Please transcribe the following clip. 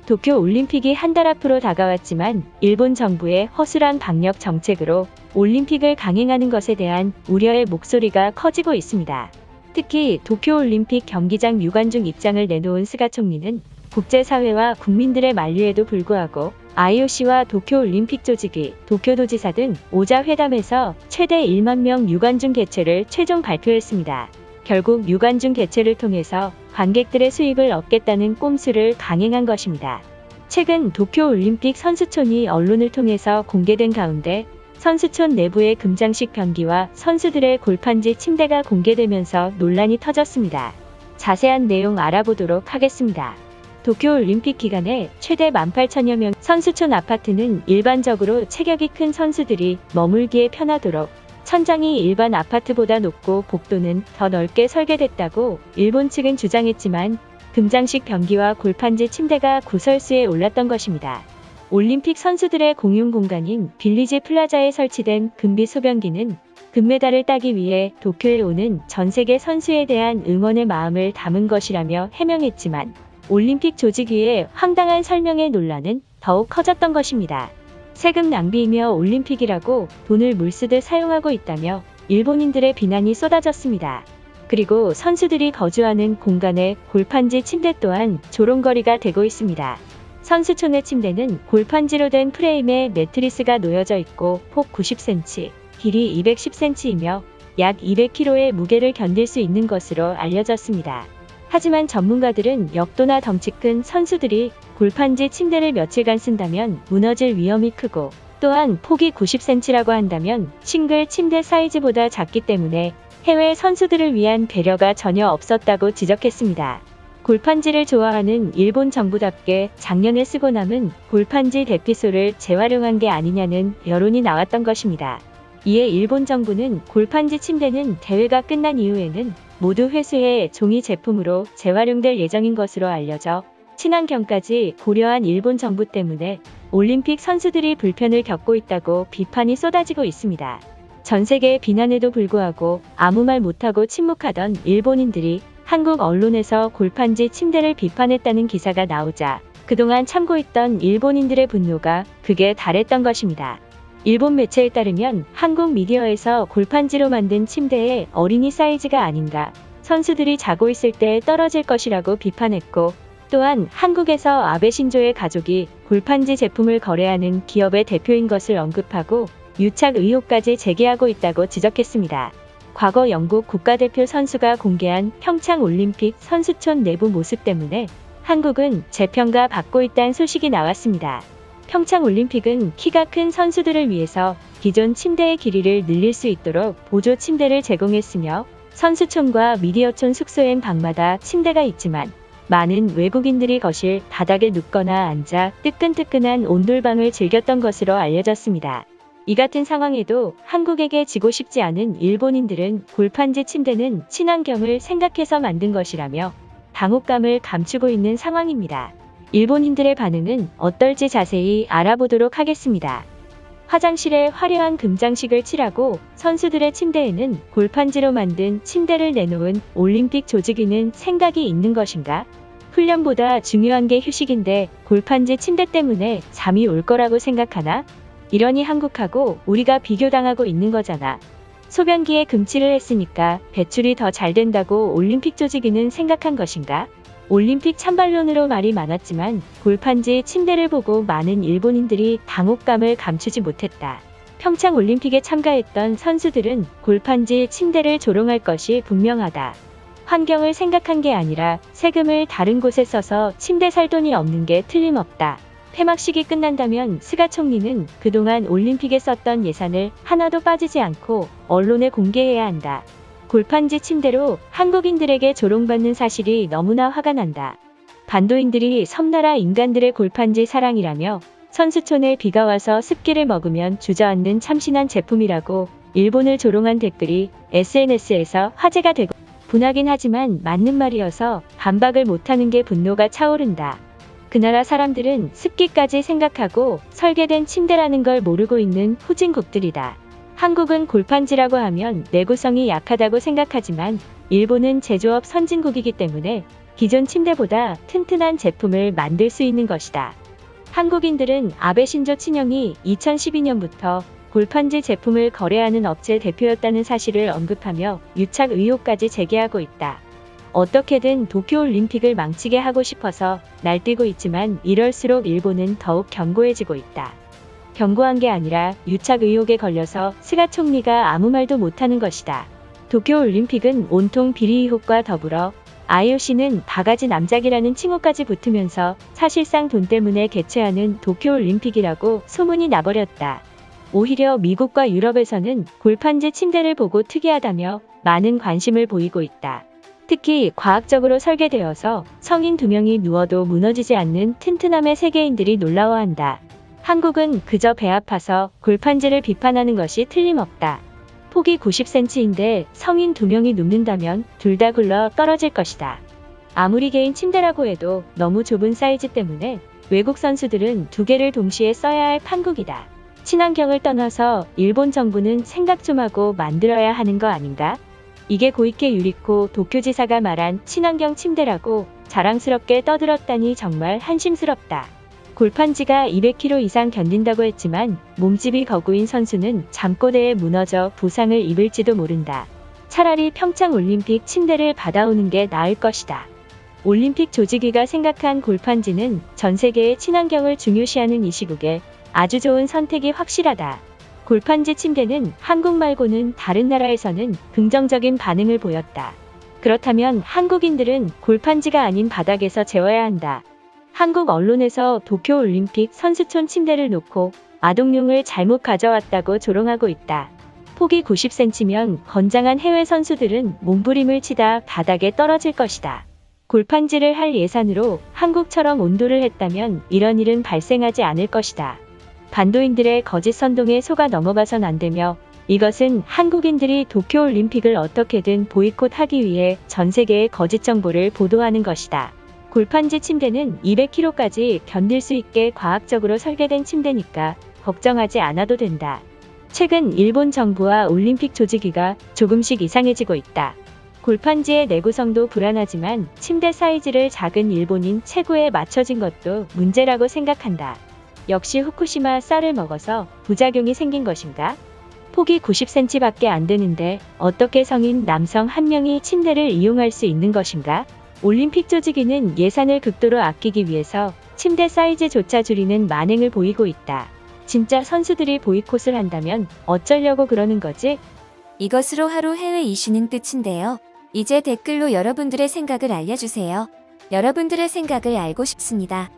도쿄 올림픽이 한 달 앞으로 다가왔지만 일본 정부의 허술한 방역 정책으로 올림픽을 강행하는 것에 대한 우려의 목소리가 커지고 있습니다. 특히 도쿄올림픽 경기장 유관중 입장을 내놓은 스가 총리는 국제사회와 국민들의 만류에도 불구하고 IOC와 도쿄올림픽 조직위, 도쿄도지사 등 5자 회담에서 최대 1만 명 유관중 개최를 최종 발표했습니다. 결국 유관중 개최를 통해서 관객들의 수입을 얻겠다는 꼼수를 강행한 것입니다. 최근 도쿄올림픽 선수촌이 언론을 통해서 공개된 가운데 선수촌 내부의 금장식 변기와 선수들의 골판지 침대가 공개되면서 논란이 터졌습니다. 자세한 내용 알아보도록 하겠습니다. 도쿄올림픽 기간에 최대 18,000여 명 선수촌 아파트는 일반적으로 체격이 큰 선수들이 머물기에 편하도록 천장이 일반 아파트보다 높고 복도는 더 넓게 설계됐다고 일본 측은 주장했지만 금장식 변기와 골판지 침대가 구설수에 올랐던 것입니다. 올림픽 선수들의 공용 공간인 빌리지 플라자에 설치된 금비 소변기는 금메달을 따기 위해 도쿄에 오는 전 세계 선수에 대한 응원의 마음을 담은 것이라며 해명했지만 올림픽 조직위의 황당한 설명의 논란은 더욱 커졌던 것입니다. 세금 낭비이며 올림픽이라고 돈을 물쓰듯 사용하고 있다며 일본인들의 비난이 쏟아졌습니다. 그리고 선수들이 거주하는 공간의 골판지 침대 또한 조롱거리가 되고 있습니다. 선수촌의 침대는 골판지로 된 프레임에 매트리스가 놓여져 있고 폭 90cm, 길이 210cm이며 약 200kg의 무게를 견딜 수 있는 것으로 알려졌습니다. 하지만 전문가들은 역도나 덩치 큰 선수들이 골판지 침대를 며칠간 쓴다면 무너질 위험이 크고 또한 폭이 90cm라고 한다면 싱글 침대 사이즈보다 작기 때문에 해외 선수들을 위한 배려가 전혀 없었다고 지적했습니다. 골판지를 좋아하는 일본 정부답게 작년에 쓰고 남은 골판지 대피소를 재활용한 게 아니냐는 여론이 나왔던 것입니다. 이에 일본 정부는 골판지 침대는 대회가 끝난 이후에는 모두 회수해 종이 제품으로 재활용될 예정인 것으로 알려져 친환경까지 고려한 일본 정부 때문에 올림픽 선수들이 불편을 겪고 있다고 비판이 쏟아지고 있습니다. 전 세계의 비난에도 불구하고 아무 말 못하고 침묵하던 일본인들이 한국 언론에서 골판지 침대를 비판했다는 기사가 나오자 그동안 참고했던 일본인들의 분노가 극에 달했던 것입니다. 일본 매체에 따르면 한국 미디어에서 골판지로 만든 침대의 어린이 사이즈가 아닌가, 선수들이 자고 있을 때 떨어질 것이라고 비판했고 또한 한국에서 아베 신조의 가족이 골판지 제품을 거래하는 기업의 대표인 것을 언급하고 유착 의혹까지 제기하고 있다고 지적했습니다. 과거 영국 국가대표 선수가 공개한 평창 올림픽 선수촌 내부 모습 때문에 한국은 재평가 받고 있다는 소식이 나왔습니다. 평창 올림픽은 키가 큰 선수들을 위해서 기존 침대의 길이를 늘릴 수 있도록 보조 침대를 제공했으며 선수촌과 미디어촌 숙소엔 방마다 침대가 있지만 많은 외국인들이 거실 바닥에 눕거나 앉아 뜨끈뜨끈한 온돌방을 즐겼던 것으로 알려졌습니다. 이 같은 상황에도 한국에게 지고 싶지 않은 일본인들은 골판지 침대는 친환경을 생각해서 만든 것이라며 당혹감을 감추고 있는 상황입니다. 일본인들의 반응은 어떨지 자세히 알아보도록 하겠습니다. 화장실에 화려한 금장식을 칠하고 선수들의 침대에는 골판지로 만든 침대를 내놓은 올림픽 조직위는 생각이 있는 것인가? 훈련보다 중요한 게 휴식인데 골판지 침대 때문에 잠이 올 거라고 생각하나? 이러니 한국하고 우리가 비교당하고 있는 거잖아. 소변기에 금칠을 했으니까 배출이 더 잘 된다고 올림픽 조직위는 생각한 것인가? 올림픽 찬반론으로 말이 많았지만 골판지 침대를 보고 많은 일본인들이 당혹감을 감추지 못했다. 평창 올림픽에 참가했던 선수들은 골판지 침대를 조롱할 것이 분명하다. 환경을 생각한 게 아니라 세금을 다른 곳에 써서 침대 살 돈이 없는 게 틀림없다. 폐막식이 끝난다면 스가 총리는 그동안 올림픽에 썼던 예산을 하나도 빠지지 않고 언론에 공개해야 한다. 골판지 침대로 한국인들에게 조롱받는 사실이 너무나 화가 난다. 반도인들이 섬나라 인간들의 골판지 사랑이라며 선수촌에 비가 와서 습기를 먹으면 주저앉는 참신한 제품이라고 일본을 조롱한 댓글이 SNS에서 화제가 되고 분하긴 하지만 맞는 말이어서 반박을 못하는 게 분노가 차오른다. 그 나라 사람들은 습기까지 생각하고 설계된 침대라는 걸 모르고 있는 후진국들이다. 한국은 골판지라고 하면 내구성이 약하다고 생각하지만 일본은 제조업 선진국이기 때문에 기존 침대보다 튼튼한 제품을 만들 수 있는 것이다. 한국인들은 아베 신조 친형이 2012년부터 골판지 제품을 거래하는 업체 대표였다는 사실을 언급하며 유착 의혹까지 제기하고 있다. 어떻게든 도쿄올림픽을 망치게 하고 싶어서 날뛰고 있지만 이럴수록 일본은 더욱 견고해지고 있다. 견고한 게 아니라 유착 의혹에 걸려서 스가 총리가 아무 말도 못하는 것이다. 도쿄올림픽은 온통 비리 의혹과 더불어 IOC는 바가지 남작이라는 칭호까지 붙으면서 사실상 돈 때문에 개최하는 도쿄올림픽이라고 소문이 나버렸다. 오히려 미국과 유럽에서는 골판지 침대를 보고 특이하다며 많은 관심을 보이고 있다. 특히 과학적으로 설계되어서 성인 2명이 누워도 무너지지 않는 튼튼함에 세계인들이 놀라워한다. 한국은 그저 배 아파서 골판지를 비판하는 것이 틀림없다. 폭이 90cm인데 성인 2명이 눕는다면 둘 다 굴러 떨어질 것이다. 아무리 개인 침대라고 해도 너무 좁은 사이즈 때문에 외국 선수들은 2개를 동시에 써야 할 판국이다. 친환경을 떠나서 일본 정부는 생각 좀 하고 만들어야 하는 거 아닌가? 이게 고이케 유리코 도쿄지사가 말한 친환경 침대라고 자랑스럽게 떠들었다니 정말 한심스럽다. 골판지가 200kg 이상 견딘다고 했지만 몸집이 거구인 선수는 잠꼬대에 무너져 부상을 입을지도 모른다. 차라리 평창 올림픽 침대를 받아오는 게 나을 것이다. 올림픽 조직위가 생각한 골판지는 전 세계의 친환경을 중요시하는 이 시국에 아주 좋은 선택이 확실하다. 골판지 침대는 한국 말고는 다른 나라에서는 긍정적인 반응을 보였다. 그렇다면 한국인들은 골판지가 아닌 바닥에서 재워야 한다. 한국 언론에서 도쿄올림픽 선수촌 침대를 놓고 아동용을 잘못 가져왔다고 조롱하고 있다. 폭이 90cm면 건장한 해외 선수들은 몸부림을 치다 바닥에 떨어질 것이다. 골판지를 할 예산으로 한국처럼 온도를 했다면 이런 일은 발생하지 않을 것이다. 반도인들의 거짓 선동에 속아 넘어가선 안 되며 이것은 한국인들이 도쿄올림픽을 어떻게든 보이콧하기 위해 전 세계의 거짓 정보를 보도하는 것이다. 골판지 침대는 200kg까지 견딜 수 있게 과학적으로 설계된 침대니까 걱정하지 않아도 된다. 최근 일본 정부와 올림픽 조직위가 조금씩 이상해지고 있다. 골판지의 내구성도 불안하지만 침대 사이즈를 작은 일본인 체구에 맞춰진 것도 문제라고 생각한다. 역시 후쿠시마 쌀을 먹어서 부작용이 생긴 것인가? 폭이 90cm밖에 안 되는데 어떻게 성인 남성 한 명이 침대를 이용할 수 있는 것인가? 올림픽 조직위는 예산을 극도로 아끼기 위해서 침대 사이즈조차 줄이는 만행을 보이고 있다. 진짜 선수들이 보이콧을 한다면 어쩌려고 그러는 거지? 이것으로 하루 해외 이슈는 끝인데요. 이제 댓글로 여러분들의 생각을 알려주세요. 여러분들의 생각을 알고 싶습니다.